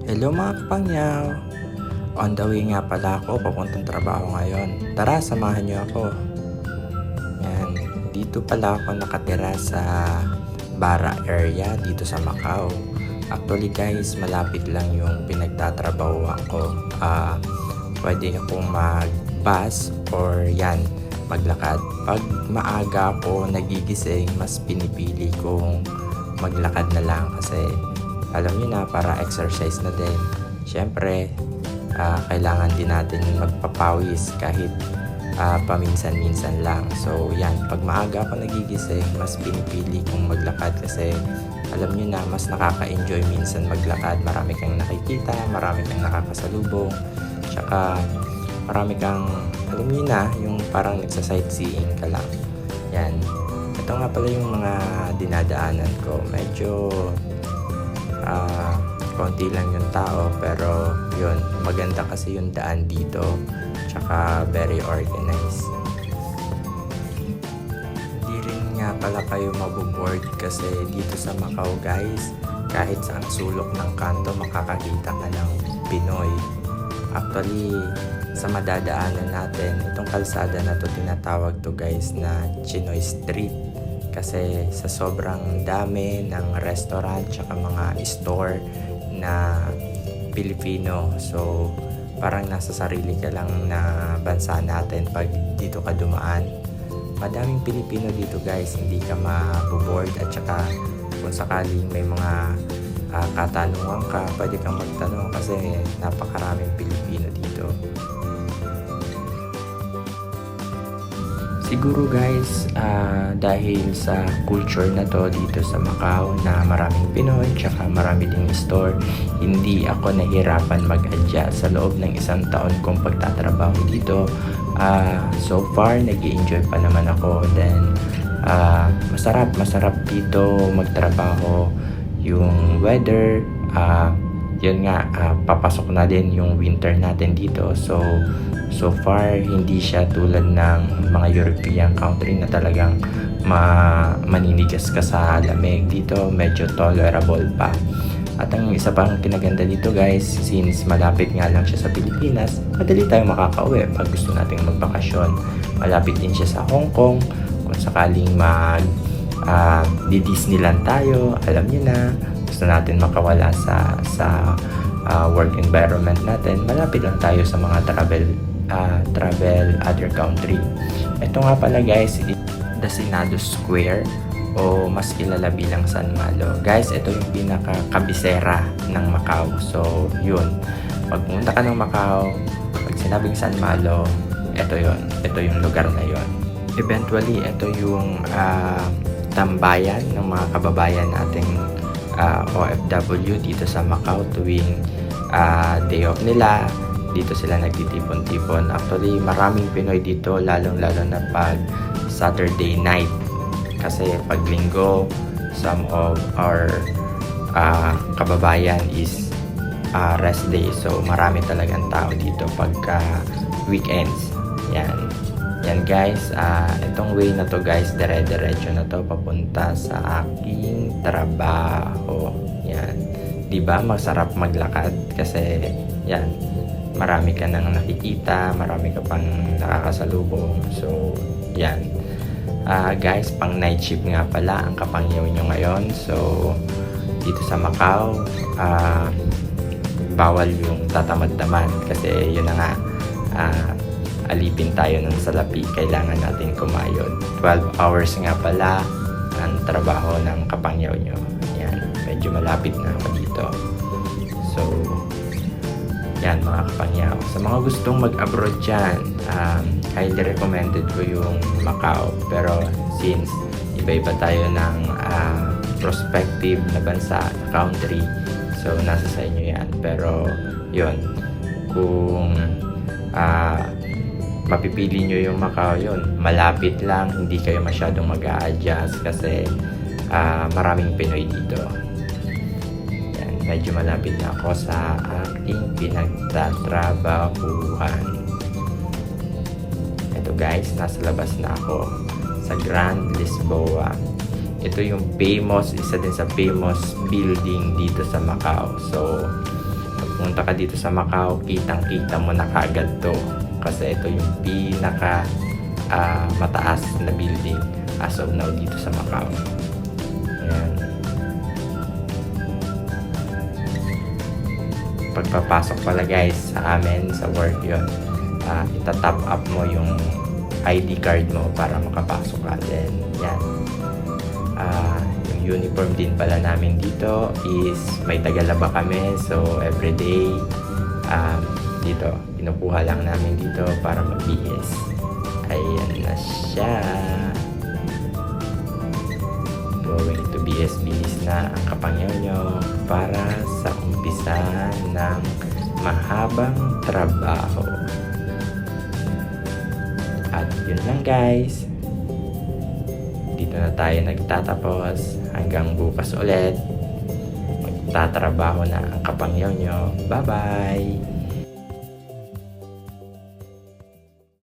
Hello mga kapangyaw! On the way nga pala ako, papuntang trabaho ngayon. Tara, samahan niyo ako. Yan, dito pala ako nakatira sa Bara area dito sa Macau. Actually guys, malapit lang yung pinagtatrabahoan ko. Pwede akong mag-bus or yan, maglakad. Pag maaga ako nagigising, mas pinipili kong maglakad na lang kasi alam niyo na, para exercise na din. Siyempre, kailangan din natin magpapawis kahit paminsan-minsan lang. So yan, pag maaga ako nagigising, mas pinipili kong maglakad kasi alam niyo na, mas nakaka-enjoy minsan maglakad. Marami kang nakikita, marami kang nakakasalubong, tsaka marami kang, alam niyo na, yung parang nagsa-sightseeing ka lang. Yan. Ito nga pala yung mga dinadaanan ko. Medyo konti lang yung tao, pero yun, maganda kasi yung daan dito, tsaka very organized. Hindi rin nga pala kayo maboboard kasi dito sa Macau guys, kahit sa sulok ng kanto makakakita ka ng Pinoy. Actually, sa madadaanan natin, itong kalsada na to, tinatawag to guys na Chinoy Street. Kasi sa sobrang dami ng restaurant tsaka mga store na Pilipino, so parang nasa sarili ka lang na bansa natin pag dito ka dumaan. Madaming Pilipino dito guys, hindi ka maboboard, at saka kung sakaling may mga katanungan ka, pwede kang magtanong kasi napakaraming Pilipino dito. Siguro guys, dahil sa culture na to dito sa Macau na maraming Pinoy tsaka marami ding store, hindi ako nahirapan mag-adjust sa loob ng isang taon kong pagtatrabaho dito. So far, nag-i-enjoy pa naman ako. Then, masarap dito magtrabaho. Yung weather, yun nga, papasok na din yung winter natin dito. So far, hindi siya tulad ng mga European country na talagang maninigas ka sa lamig. Dito, medyo tolerable pa. At ang isa pang kinaganda dito guys, since malapit nga lang siya sa Pilipinas, madali tayong makakauwi pag gusto nating magbakasyon. Malapit din siya sa Hong Kong. Kung sakaling di-Disneyland tayo, alam niyo na, gusto natin makawala sa work environment natin, malapit lang tayo sa mga travel other country. Ito nga pala guys, the Senado Square, o mas kilala bilang San Malo. Guys, ito yung pinaka-kabisera ng Macau. So yun, pag pumunta ka ng Macau, pag sinabing San Malo, ito yun, ito yung lugar na yun. Eventually, ito yung tambayan ng mga kababayan nating OFW dito sa Macau tuwing day off nila. Dito sila nagtitipon-tipon. Actually, maraming Pinoy dito, lalong-lalo na pag Saturday night. Kasi pag linggo, some of our kababayan is rest day. So, marami talagang tao dito pagka weekends. Yan guys, itong way na to guys, dire-diretso na to papunta sa aking trabaho. Yan. Diba, masarap maglakad kasi yan, marami ka nang nakikita, marami ka pang nakakasalubong. So, yan. Guys, pang night shift nga pala ang kapangyaw nyo ngayon. So, dito sa Macau, bawal yung tatamad-tamad kasi yun na nga, alipin tayo ng salapi, kailangan natin kumayod. 12 hours nga pala ang trabaho ng kapangyaw nyo. Yan, medyo malapit na ako dito. So, yan mga kapangyaw. Sa mga gustong mag-abroad dyan, highly recommended ko yung Macau. Pero since iba-iba tayo ng prospective na bansa, country, so nasa sa inyo yan. Pero yun, kung mapipili nyo yung Macau, yun, malapit lang, hindi kayo masyadong mag-a-adjust kasi maraming Pinoy dito. Medyo malapit na ako sa aking pinagtatrabahuhan. Ito guys, nasa labas na ako sa Grand Lisboa. Ito yung famous, isa din sa famous building dito sa Macau. So, pumunta ka dito sa Macau, kitang-kita mo na kaagad to. Kasi ito yung pinaka mataas na building as of now dito sa Macau. Ayan. Pagpapasok pala guys sa amin sa work yun, itatap up mo yung ID card mo para makapasok ka. Then yan, yung uniform din pala namin dito is may tagalaba kami, so everyday dito kinukuha lang namin dito para mag-BS. Ayan na siya, going to BS na ang kapangyaw nyo para sa umpisa ng mahabang trabaho. At yun lang guys, dito na tayo nagtatapos. Hanggang bukas ulit, magtatrabaho na ang kapangyaw nyo. Bye bye!